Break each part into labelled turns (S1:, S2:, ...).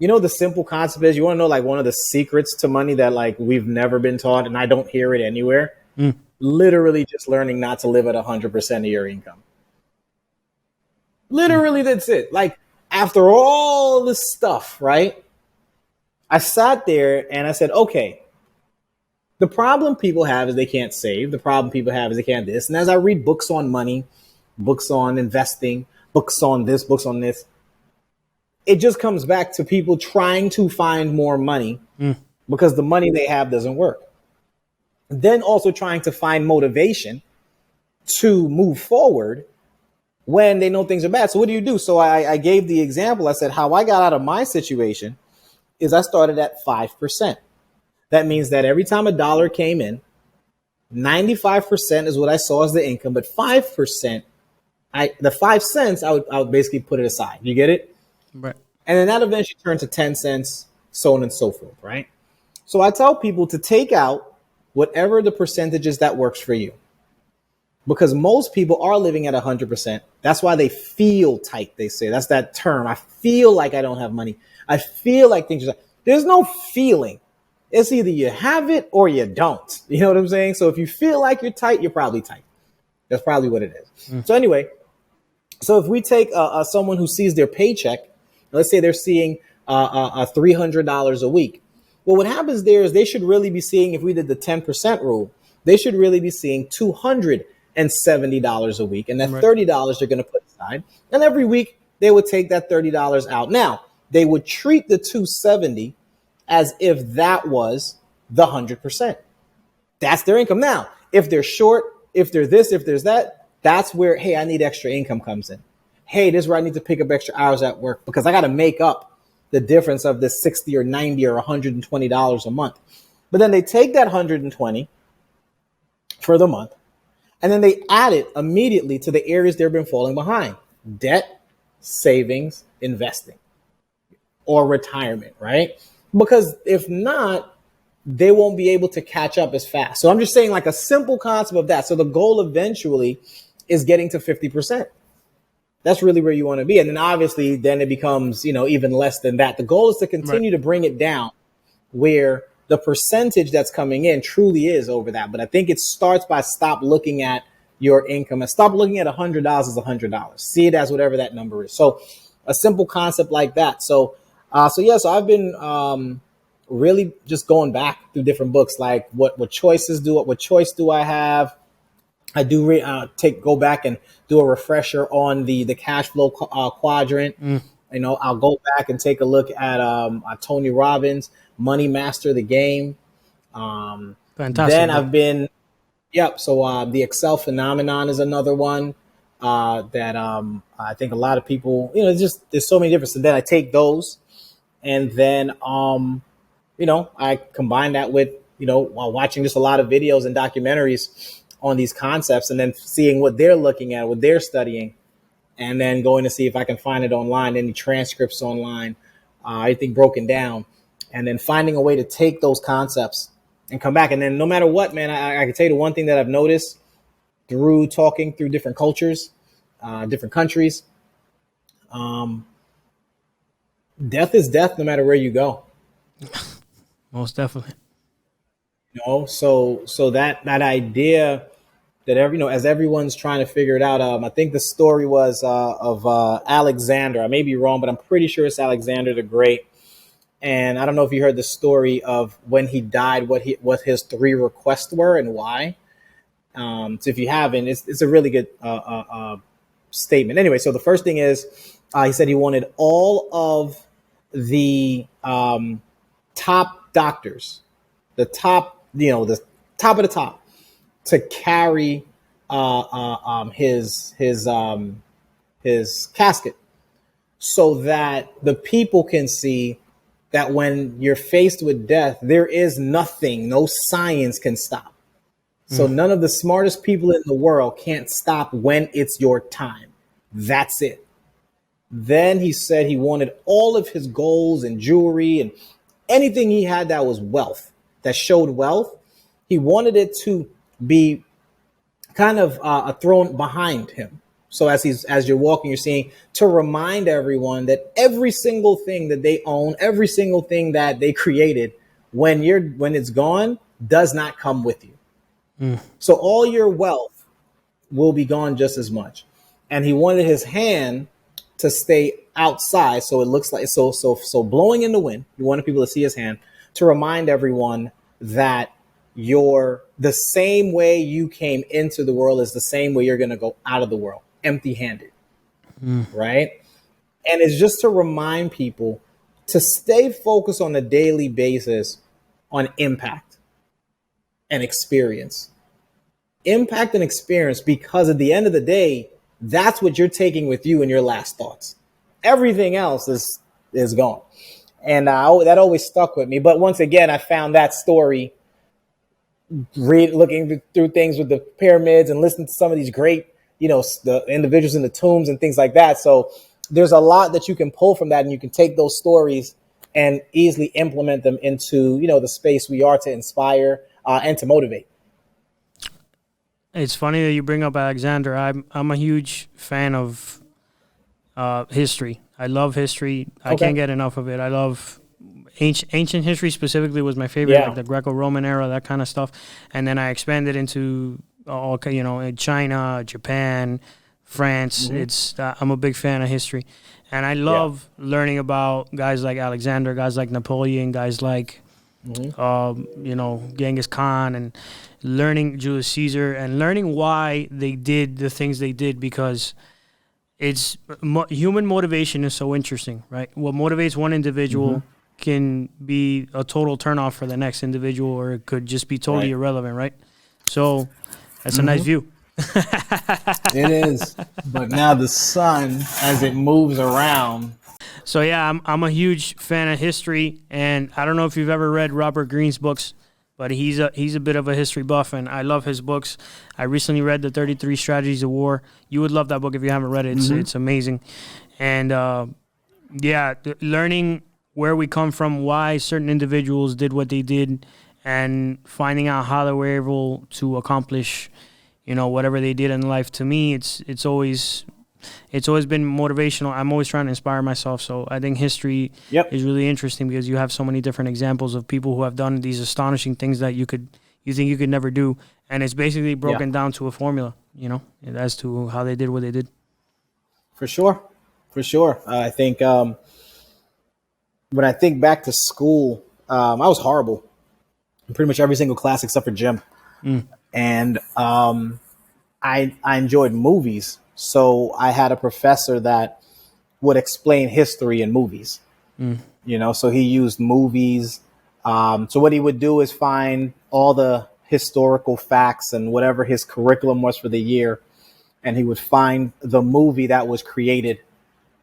S1: You know, the simple concept is, you want to know like one of the secrets to money that like we've never been taught, and I don't hear it anywhere.
S2: Mm.
S1: Literally just learning not to live at 100% of your income. Literally, that's it. Like, after all this stuff, right? I sat there and I said, okay, the problem people have is they can't save. The problem people have is they can't this. And as I read books on money, books on investing, books on this, books on this, it just comes back to people trying to find more money because the money they have doesn't work. Then also trying to find motivation to move forward when they know things are bad. So what do you do? So I gave the example. I said, how I got out of my situation is I started at 5%. That means that every time a dollar came in, 95% is what I saw as the income, but 5%, the 5 cents, I would basically put it aside. You get it?
S2: Right.
S1: And then that eventually turned to 10 cents, so on and so forth, right? So I tell people to take out whatever the percentage is that works for you. Because most people are living at 100%. That's why they feel tight, they say. That's that term. I feel like I don't have money. I feel like things are... There's no feeling. It's either you have it or you don't. You know what I'm saying? So if you feel like you're tight, you're probably tight. That's probably what it is. So anyway, so if we take someone who sees their paycheck, let's say they're seeing $300 a week. Well, what happens there is they should really be seeing, if we did the 10% rule, they should really be seeing $270 a week. And that $30 they're going to put aside. And every week they would take that $30 out. Now, they would treat the 270 as if that was the 100%. That's their income. Now, if they're short, if they're this, if there's that, that's where, hey, I need extra income comes in. Hey, this is where I need to pick up extra hours at work because I got to make up the difference of the 60 or 90 or $120 a month. But then they take that 120 for the month and then they add it immediately to the areas they've been falling behind: debt, savings, investing, or retirement, right? Because if not, they won't be able to catch up as fast. So I'm just saying, like, a simple concept of that. So the goal eventually is getting to 50%. That's really where you want to be. And then obviously then it becomes, even less than that. The goal is to continue to bring it down where the percentage that's coming in truly is over that. But I think it starts by stop looking at your income and stop looking at $100 as $100. See it as whatever that number is. So a simple concept like that. So I've been really just going back through different books, like what choice do I have? I do go back and do a refresher on the cash flow quadrant. I'll go back and take a look at Tony Robbins' Money Master the Game.
S2: Fantastic.
S1: Then I've been, So the Excel phenomenon is another one that I think a lot of people, there's so many different. So then I take those, and then I combine that with while watching just a lot of videos and documentaries on these concepts, and then seeing what they're looking at, what they're studying, and then going to see if I can find it online, any transcripts online, anything broken down, and then finding a way to take those concepts and come back. And then no matter what, man, I can tell you the one thing that I've noticed through talking through different cultures, different countries, death is death no matter where you go.
S2: Most definitely.
S1: So that idea that as everyone's trying to figure it out, I think the story was of Alexander. I may be wrong, but I'm pretty sure it's Alexander the Great. And I don't know if you heard the story of when he died, what his 3 requests were and why. So if you haven't, it's a really good statement. Anyway, so the first thing is he said he wanted all of the top doctors, the top of the top, to carry his casket, so that the people can see that when you're faced with death, there is nothing, no science can stop. So none of the smartest people in the world can't stop when it's your time. That's it. Then he said he wanted all of his golds and jewelry and anything he had that was wealth, that showed wealth. He wanted it to be kind of thrown behind him. So as you're walking, you're seeing, to remind everyone that every single thing that they own, every single thing that they created, when it's gone, does not come with you. So all your wealth will be gone just as much. And he wanted his hand to stay outside, so it looks like so blowing in the wind. He wanted people to see his hand to remind everyone that you're the same way you came into the world is the same way you're going to go out of the world, empty-handed, right? And it's just to remind people to stay focused on a daily basis on impact and experience. Impact and experience, because at the end of the day, that's what you're taking with you in your last thoughts. Everything else is gone. And that always stuck with me. But once again, I found that story looking through things with the pyramids and listening to some of these great, the individuals in the tombs and things like that. So there's a lot that you can pull from that, and you can take those stories and easily implement them into, the space we are, to inspire and to motivate.
S2: It's funny that you bring up Alexander. I'm a huge fan of history. I love history. I can't get enough of it. I love ancient history specifically was my favorite, like the Greco-Roman era, that kind of stuff. And then I expanded into China, Japan, France. It's I'm a big fan of history, and I love learning about guys like Alexander, guys like Napoleon, guys like Genghis Khan, and learning Julius Caesar, and learning why they did the things they did, because it's human motivation is so interesting, right? What motivates one individual can be a total turnoff for the next individual, or it could just be totally irrelevant, right? So that's a nice view.
S1: It is. But now the sun, as it moves around.
S2: So yeah, I'm a huge fan of history, and I don't know if you've ever read Robert Greene's books, but he's a bit of a history buff, and I love his books. I recently read the 33 Strategies of War. You would love that book if you haven't read it. It's amazing. And learning where we come from, why certain individuals did what they did, and finding out how they were able to accomplish, whatever they did in life. To me, it's always been motivational. I'm always trying to inspire myself. So I think history is really interesting, because you have so many different examples of people who have done these astonishing things that you think you could never do. And it's basically broken down to a formula, as to how they did what they did.
S1: For sure. I think when I think back to school, I was horrible in pretty much every single class except for gym. And I enjoyed movies. So I had a professor that would explain history in movies, so he used movies. So what he would do is find all the historical facts and whatever his curriculum was for the year, and he would find the movie that was created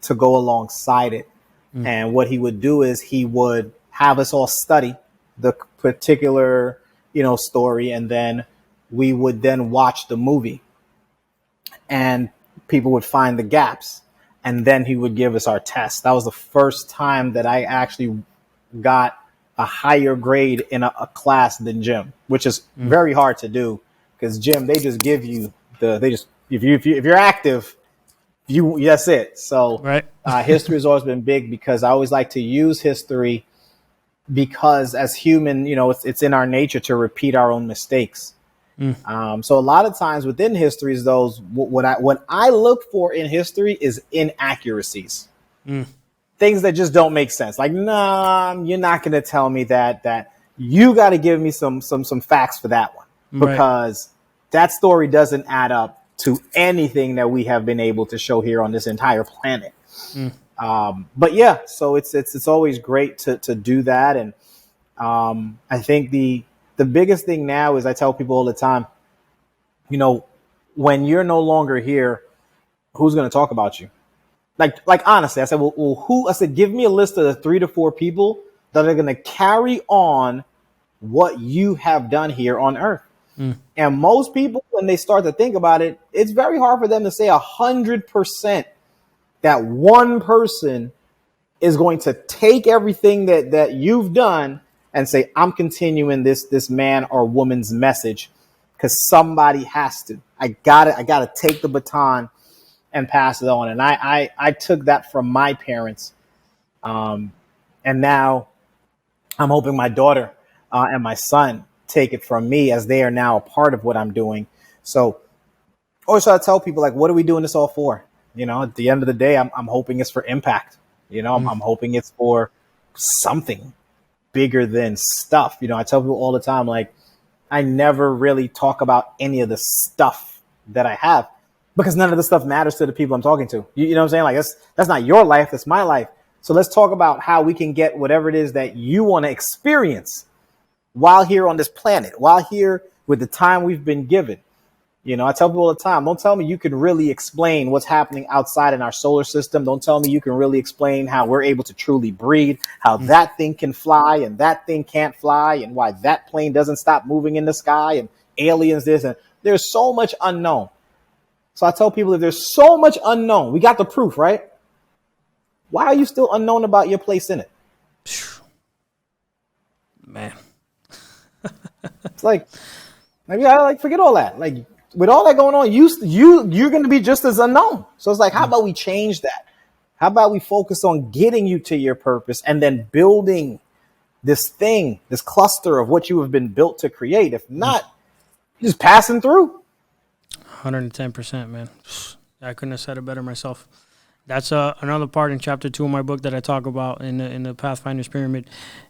S1: to go alongside it. And what he would do is he would have us all study the particular, story, and then we would then watch the movie. And people would find the gaps, and then he would give us our test. That was the first time that I actually got a higher grade in a class than gym, which is very hard to do, because gym, they just give you if you're active, that's it. So history has always been big, because I always like to use history, because as human, it's in our nature to repeat our own mistakes. So a lot of times within histories, what I look for in history is inaccuracies, things that just don't make sense. Like, nah, you're not going to tell me that you got to give me some facts for that one, because that story doesn't add up to anything that we have been able to show here on this entire planet. But yeah, so it's always great to do that. And I think the biggest thing now is, I tell people all the time, when you're no longer here, who's going to talk about you? Like honestly, I said, well, who? I said, give me a list of the 3 to 4 people that are going to carry on what you have done here on Earth. And most people, when they start to think about it, it's very hard for them to say 100% that one person is going to take everything that you've done and say, I'm continuing this man or woman's message, because somebody has to. I gotta take the baton and pass it on. And I took that from my parents. And now I'm hoping my daughter and my son take it from me, as they are now a part of what I'm doing. So always try to tell people, like, what are we doing this all for? You know, at the end of the day, I'm hoping it's for impact. You know, I'm hoping it's for something bigger than stuff. You know, I tell people all the time, like, I never really talk about any of the stuff that I have, because none of the stuff matters to the people I'm talking to. You know what I'm saying? Like, that's not your life. That's my life. So let's talk about how we can get whatever it is that you want to experience while here on this planet, while here with the time we've been given. You know, I tell people all the time, don't tell me you can really explain what's happening outside in our solar system. Don't tell me you can really explain how we're able to truly breathe, how that thing can fly and that thing can't fly, and why that plane doesn't stop moving in the sky, and aliens this. And there's so much unknown. So I tell people, if there's so much unknown, we got the proof, right? Why are you still unknown about your place in it?
S2: Man.
S1: It's like, maybe I like forget all that. Like, with all that going on, you're going to be just as unknown. So it's like, how about we change that? How about we focus on getting you to your purpose, and then building this thing, this cluster of what you have been built to create? If not, you're just passing through.
S2: 110%, man. I couldn't have said it better myself. That's another part in chapter 2 of my book that I talk about in the Pathfinder's Pyramid.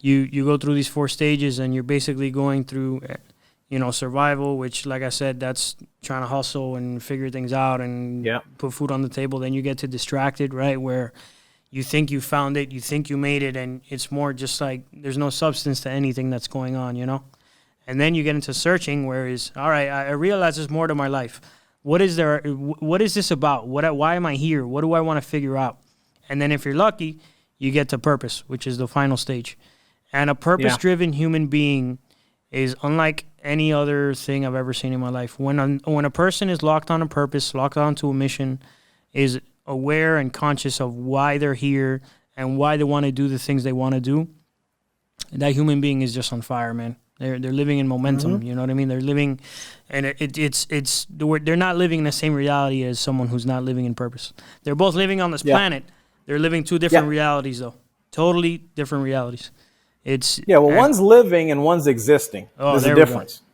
S2: You go through these 4 stages, and you're basically going through, you know, survival, which, like I said, that's trying to hustle and figure things out and put food on the table. Then you get to distracted, right, where you think you found it, you think you made it, and it's more just like there's no substance to anything that's going on, you know? And then you get into searching, where is, all right, I realize there's more to my life. What is there? What is this about? Why am I here? What do I want to figure out? And then if you're lucky, you get to purpose, which is the final stage. And a purpose-driven human being is unlike any other thing I've ever seen in my life. When a person is locked on a purpose, locked onto a mission, is aware and conscious of why they're here and why they want to do the things they want to do, that human being is just on fire, man. They're living in momentum. You know what I mean? They're living, and they're not living in the same reality as someone who's not living in purpose. They're both living on this planet. They're living 2 different realities, though. Totally different realities.
S1: One's living and one's existing. There's a difference.